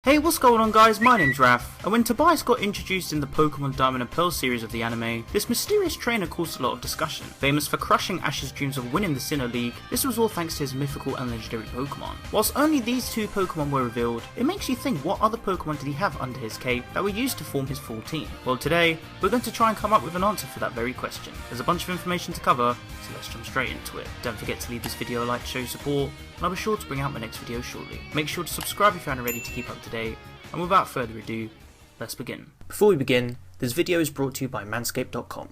Hey, what's going on guys, my name's Raph, and when Tobias got introduced in the Pokémon Diamond and Pearl series of the anime, this mysterious trainer caused a lot of discussion. Famous for crushing Ash's dreams of winning the Sinnoh League, this was all thanks to his mythical and legendary Pokémon. Whilst only these two Pokémon were revealed, it makes you think what other Pokémon did he have under his cape that were used to form his full team? Well, today, we're going to try and come up with an answer for that very question. There's a bunch of information to cover, so let's jump straight into it. Don't forget to leave this video a like to show your support, and I'll be sure to bring out my next video shortly. Make sure to subscribe if you aren't ready to keep up to date. And without further ado, let's begin. Before we begin, this video is brought to you by Manscape.com.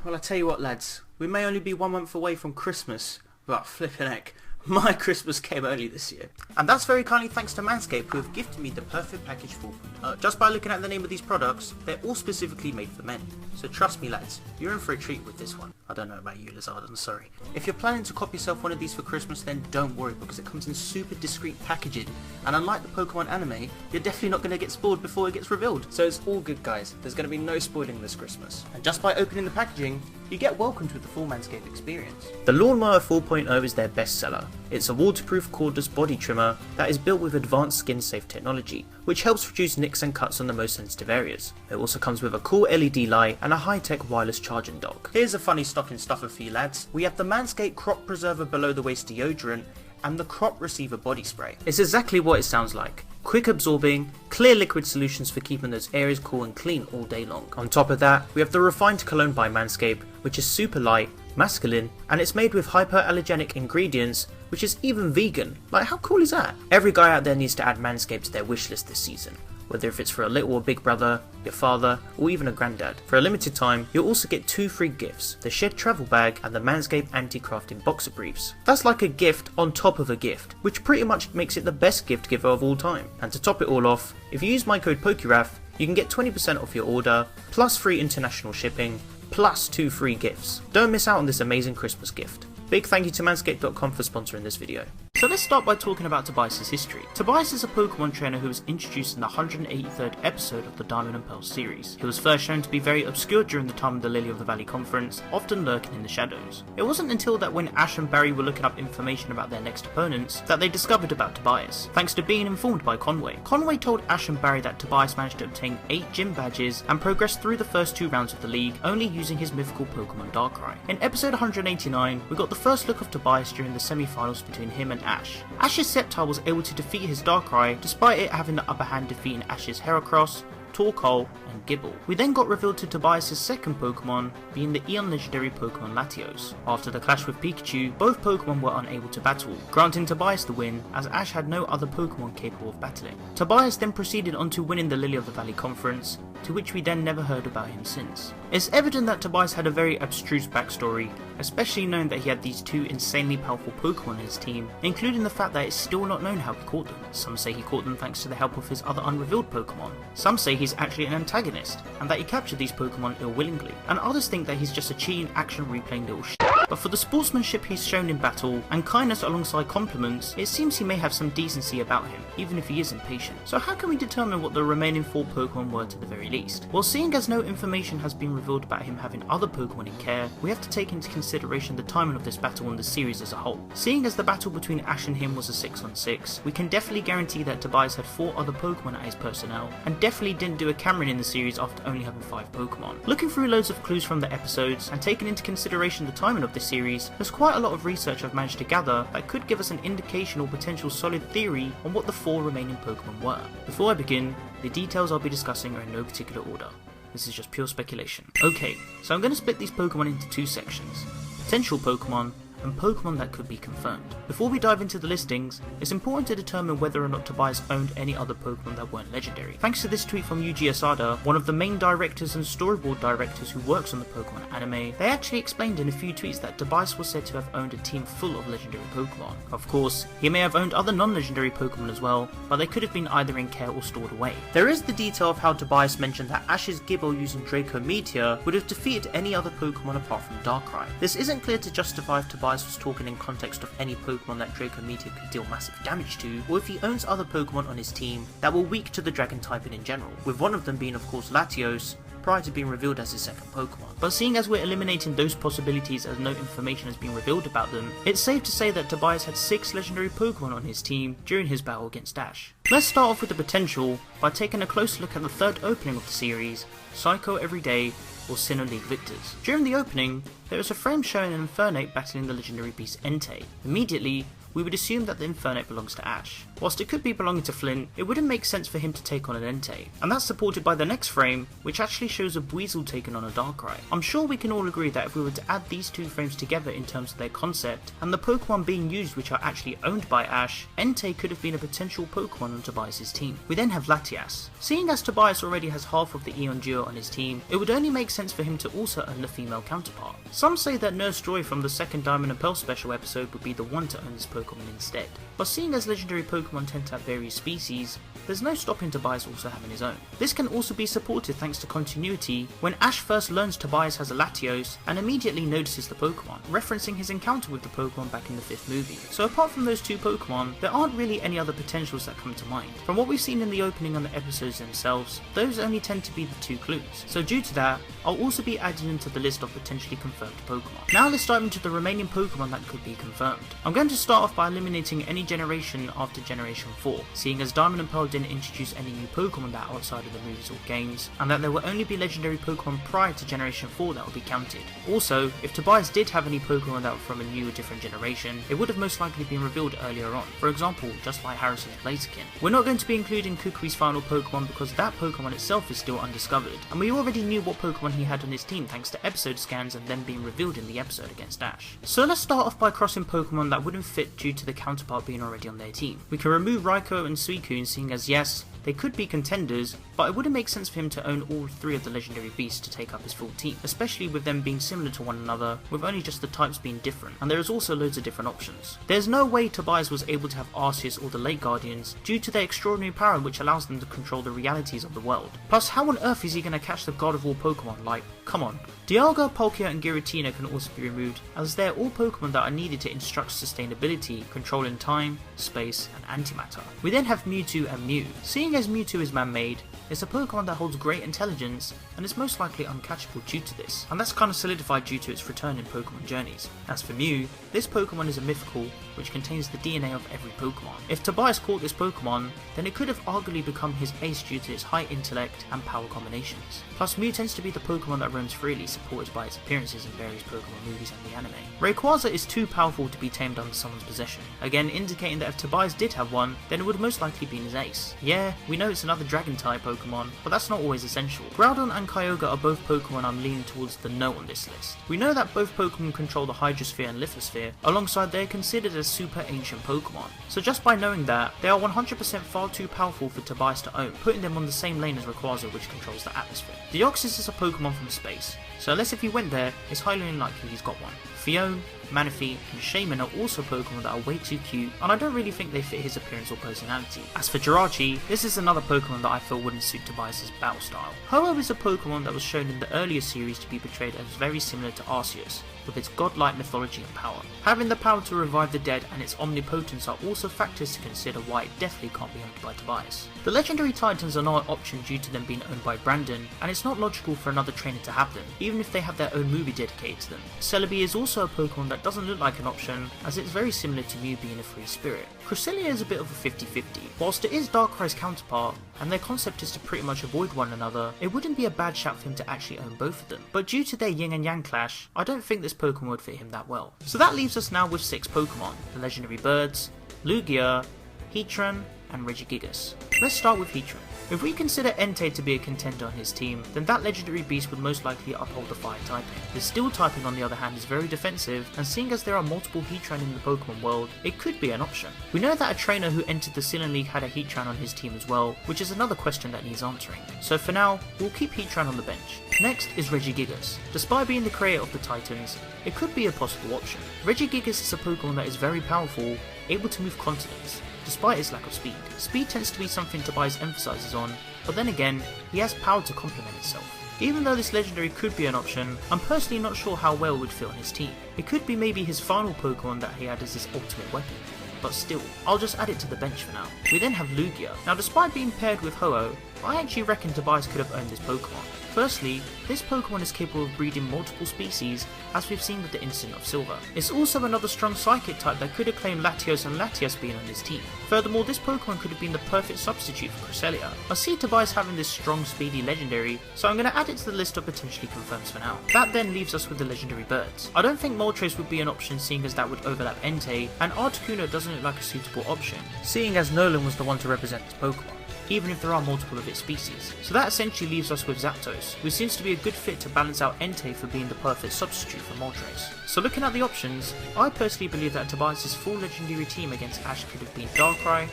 Well, I tell you what lads, we may only be 1 month away from Christmas, but flippin' heck, my Christmas came early this year. And that's very kindly thanks to Manscaped, who have gifted me the perfect package 4.0. Just by looking at the name of these products, they're all specifically made for men. So trust me lads, you're in for a treat with this one. I don't know about you Lizard, I'm sorry. If you're planning to cop yourself one of these for Christmas, then don't worry because it comes in super discreet packaging. And unlike the Pokemon anime, you're definitely not going to get spoiled before it gets revealed. So it's all good guys, there's going to be no spoiling this Christmas. And just by opening the packaging, you get welcomed with the full Manscaped experience. The Lawnmower 4.0 is their best seller. It's a waterproof cordless body trimmer that is built with advanced skin safe technology, which helps reduce nicks and cuts on the most sensitive areas. It also comes with a cool LED light and a high-tech wireless charging dock. Here's a funny stocking stuffer for you lads. We have the Manscaped Crop Preserver below the waist deodorant and the Crop Receiver body spray. It's exactly what it sounds like. Quick absorbing, clear liquid solutions for keeping those areas cool and clean all day long. On top of that, we have the Refined Cologne by Manscaped, which is super light, masculine, and it's made with hyperallergenic ingredients, which is even vegan. Like, how cool is that? Every guy out there needs to add Manscaped to their wish list this season. Whether if it's for a little or big brother, your father, or even a granddad. For a limited time, you'll also get 2 free gifts, the Shed Travel Bag and the Manscaped Anti-Crafting Boxer Briefs. That's like a gift on top of a gift, which pretty much makes it the best gift giver of all time. And to top it all off, if you use my code POKERAF, you can get 20% off your order, plus free international shipping, plus 2 free gifts. Don't miss out on this amazing Christmas gift. Big thank you to Manscaped.com for sponsoring this video. So let's start by talking about Tobias' history. Tobias is a Pokemon trainer who was introduced in the 183rd episode of the Diamond and Pearl series. He was first shown to be very obscure during the time of the Lily of the Valley conference, often lurking in the shadows. It wasn't until that when Ash and Barry were looking up information about their next opponents that they discovered about Tobias, thanks to being informed by Conway. Conway told Ash and Barry that Tobias managed to obtain 8 gym badges and progressed through the first 2 rounds of the league, only using his mythical Pokemon Darkrai. In episode 189, we got the first look of Tobias during the semi-finals between him and Ash. Ash's Sceptile was able to defeat his Darkrai, despite it having the upper hand defeating Ash's Heracross, Torkoal, and Gible. We then got revealed to Tobias' second Pokemon, being the Eon legendary Pokemon Latios. After the clash with Pikachu, both Pokemon were unable to battle, granting Tobias the win, as Ash had no other Pokemon capable of battling. Tobias then proceeded on to winning the Lily of the Valley conference, to which we then never heard about him since. It's evident that Tobias had a very abstruse backstory, especially knowing that he had these 2 insanely powerful Pokemon in his team, including the fact that it's still not known how he caught them. Some say he caught them thanks to the help of his other unrevealed Pokemon. Some say he's actually an antagonist, and that he captured these Pokemon ill-willingly, and others think that he's just a cheating action replaying little shit. But for the sportsmanship he's shown in battle, and kindness alongside compliments, it seems he may have some decency about him, even if he is impatient. So how can we determine what the remaining 4 Pokemon were to the very least? Well, seeing as no information has been revealed about him having other Pokemon in care, we have to take into consideration the timing of this battle and the series as a whole. Seeing as the battle between Ash and him was a 6-on-6, we can definitely guarantee that Tobias had 4 other Pokemon at his personnel, and definitely didn't do a Cameron in the series after only having 5 Pokemon. Looking through loads of clues from the episodes, and taking into consideration the timing of this series, there's quite a lot of research I've managed to gather that could give us an indication or potential solid theory on what the 4 remaining Pokemon were. Before I begin, the details I'll be discussing are in no particular order. This is just pure speculation. Okay, so I'm going to split these Pokemon into 2 sections. Potential Pokemon, and Pokemon that could be confirmed. Before we dive into the listings, it's important to determine whether or not Tobias owned any other Pokemon that weren't legendary. Thanks to this tweet from Yuji Asada, one of the main directors and storyboard directors who works on the Pokemon anime, they actually explained in a few tweets that Tobias was said to have owned a team full of legendary Pokemon. Of course, he may have owned other non-legendary Pokemon as well, but they could have been either in care or stored away. There is the detail of how Tobias mentioned that Ash's Gible using Draco Meteor would have defeated any other Pokemon apart from Darkrai. This isn't clear to justify if Tobias was talking in context of any Pokemon that Draco Meteor could deal massive damage to, or if he owns other Pokemon on his team that were weak to the Dragon typing in general, with one of them being of course Latios, prior to being revealed as his second Pokemon. But seeing as we're eliminating those possibilities as no information has been revealed about them, it's safe to say that Tobias had 6 legendary Pokemon on his team during his battle against Ash. Let's start off with the potential by taking a close look at the third opening of the series, Psycho Everyday or Sinnoh League Victors. During the opening, there is a frame showing an Infernape battling the legendary beast Entei. Immediately, we would assume that the Infernape belongs to Ash. Whilst it could be belonging to Flint, it wouldn't make sense for him to take on an Entei, and that's supported by the next frame, which actually shows a Buizel taking on a Darkrai. I'm sure we can all agree that if we were to add these two frames together in terms of their concept, and the Pokemon being used which are actually owned by Ash, Entei could have been a potential Pokemon on Tobias' team. We then have Latias. Seeing as Tobias already has half of the Eon Duo on his team, it would only make sense for him to also own the female counterpart. Some say that Nurse Joy from the second Diamond and Pearl special episode would be the one to own this Pokemon instead. But seeing as legendary Pokemon tend to have various species, there's no stopping Tobias also having his own. This can also be supported thanks to continuity when Ash first learns Tobias has a Latios and immediately notices the Pokemon, referencing his encounter with the Pokemon back in the 5th movie. So apart from those two Pokemon, there aren't really any other potentials that come to mind. From what we've seen in the opening on the episodes themselves, those only tend to be the 2 clues. So due to that, I'll also be adding them to the list of potentially confirmed Pokemon. Now let's dive into the remaining Pokemon that could be confirmed. I'm going to start off by eliminating any generation after Generation 4, seeing as Diamond and Pearl didn't introduce any new Pokemon that are outside of the movies or games, and that there will only be legendary Pokemon prior to Generation 4 that will be counted. Also, if Tobias did have any Pokemon that were from a new or different generation, it would have most likely been revealed earlier on, for example, just like Harrison's Blaziken. We're not going to be including Kukui's final Pokemon because that Pokemon itself is still undiscovered, and we already knew what Pokemon he had on his team thanks to episode scans and them being revealed in the episode against Ash. So let's start off by crossing Pokemon that wouldn't fit due to the counterpart being already on their team. We can remove Raikou and Suicune, seeing as yes, they could be contenders, but it wouldn't make sense for him to own all 3 of the legendary beasts to take up his full team, especially with them being similar to one another, with only just the types being different, and there is also loads of different options. There's no way Tobias was able to have Arceus or the Lake Guardians due to their extraordinary power which allows them to control the realities of the world. Plus, how on earth is he going to catch the god of all Pokemon? Like, come on. Dialga, Palkia and Giratina can also be removed, as they're all Pokemon that are needed to instruct sustainability, controlling time, space and antimatter. We then have Mewtwo and Mew. Seeing as Mewtwo is man-made, it's a Pokemon that holds great intelligence and is most likely uncatchable due to this, and that's kind of solidified due to its return in Pokémon Journeys. As for Mew, this Pokemon is a mythical which contains the DNA of every Pokemon. If Tobias caught this Pokemon, then it could have arguably become his ace due to its high intellect and power combinations. Plus, Mew tends to be the Pokemon that roams freely, supported by its appearances in various Pokemon movies and the anime. Rayquaza is too powerful to be tamed under someone's possession, again indicating that if Tobias did have one, then it would most likely be his ace. Yeah, we know it's another Dragon-type Pokemon, but that's not always essential. Groudon and Kyogre are both Pokemon I'm leaning towards the no on this list. We know that both Pokemon control the Hydrosphere and Lithosphere, alongside they're considered as super ancient Pokemon. So just by knowing that, they are 100% far too powerful for Tobias to own, putting them on the same lane as Rayquaza, which controls the atmosphere. Deoxys is a Pokemon from space, so unless if he went there, it's highly unlikely he's got one. Phione, Manaphy and Shaman are also Pokemon that are way too cute, and I don't really think they fit his appearance or personality. As for Jirachi, this is another Pokemon that I feel wouldn't suit Tobias' battle style. Ho-Oh is a Pokemon that was shown in the earlier series to be portrayed as very similar to Arceus, with its godlike mythology and power. Having the power to revive the dead and its omnipotence are also factors to consider why it definitely can't be owned by Tobias. The legendary Titans are not an option due to them being owned by Brandon, and it's not logical for another trainer to have them, even if they have their own movie dedicated to them. Celebi is also a Pokemon that doesn't look like an option, as it's very similar to Mew being a free spirit. Cresselia is a bit of a 50-50. Whilst it is Darkrai's counterpart, and their concept is to pretty much avoid one another, it wouldn't be a bad shout for him to actually own both of them. But due to their yin and yang clash, I don't think this Pokemon would fit him that well. So that leaves us now with 6 Pokemon, the legendary birds, Lugia, Heatran and Regigigas. Let's start with Heatran. If we consider Entei to be a contender on his team, then that legendary beast would most likely uphold the fire typing. The steel typing on the other hand is very defensive, and seeing as there are multiple Heatran in the Pokemon world, it could be an option. We know that a trainer who entered the Sinnoh League had a Heatran on his team as well, which is another question that needs answering. So for now, we'll keep Heatran on the bench. Next is Regigigas. Despite being the creator of the Titans, it could be a possible option. Regigigas is a Pokemon that is very powerful, able to move continents, despite its lack of speed. Speed tends to be something Tobias emphasises on, but then again, he has power to complement itself. Even though this legendary could be an option, I'm personally not sure how well it would fit on his team. It could be maybe his final Pokemon that he had as his ultimate weapon, but still, I'll just add it to the bench for now. We then have Lugia. Now despite being paired with Ho-Oh, I actually reckon Tobias could have owned this Pokemon. Firstly, this Pokemon is capable of breeding multiple species, as we've seen with the incident of Silver. It's also another strong Psychic type that could have claimed Latios and Latias being on his team. Furthermore, this Pokemon could have been the perfect substitute for Cresselia. I see Tobias having this strong speedy legendary, so I'm going to add it to the list of potentially confirms for now. That then leaves us with the legendary birds. I don't think Moltres would be an option, seeing as that would overlap Entei, and Articuno doesn't look like a suitable option, seeing as Nolan was the one to represent this Pokemon, even if there are multiple of its species. So that essentially leaves us with Zapdos, who seems to be a good fit to balance out Entei for being the perfect substitute for Moltres. So looking at the options, I personally believe that Tobias' full legendary team against Ash could have been Darkrai,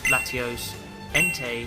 Latios, Entei,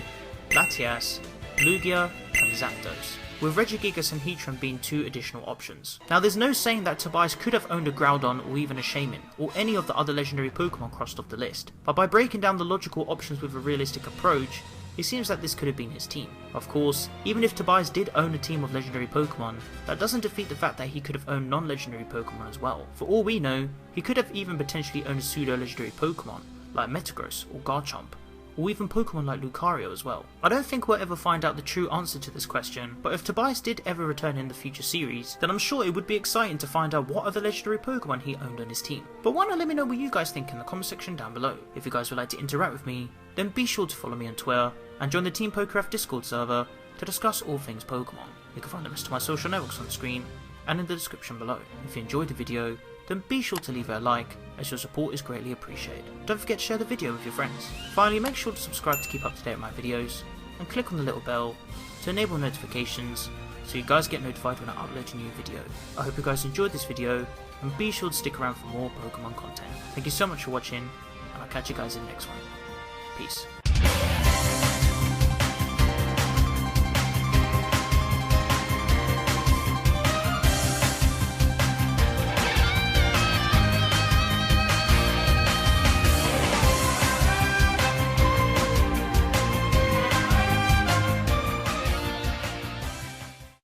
Latias, Lugia, and Zapdos, with Regigigas and Heatran being 2 additional options. Now there's no saying that Tobias could have owned a Groudon or even a Shaymin, or any of the other legendary Pokemon crossed off the list, but by breaking down the logical options with a realistic approach, it seems that this could have been his team. Of course, even if Tobias did own a team of legendary Pokemon, that doesn't defeat the fact that he could have owned non-legendary Pokemon as well. For all we know, he could have even potentially owned a pseudo-legendary Pokemon, like Metagross or Garchomp, or even Pokemon like Lucario as well. I don't think we'll ever find out the true answer to this question, but if Tobias did ever return in the future series, then I'm sure it would be exciting to find out what other legendary Pokemon he owned on his team. But why not let me know what you guys think in the comment section down below. If you guys would like to interact with me, then be sure to follow me on Twitter, and join the Team Pokécraft Discord server to discuss all things Pokemon. You can find the rest of my social networks on the screen, and in the description below. If you enjoyed the video, then be sure to leave it a like, as your support is greatly appreciated. Don't forget to share the video with your friends. Finally, make sure to subscribe to keep up to date with my videos, and click on the little bell to enable notifications, so you guys get notified when I upload a new video. I hope you guys enjoyed this video, and be sure to stick around for more Pokemon content. Thank you so much for watching, and I'll catch you guys in the next one. Peace.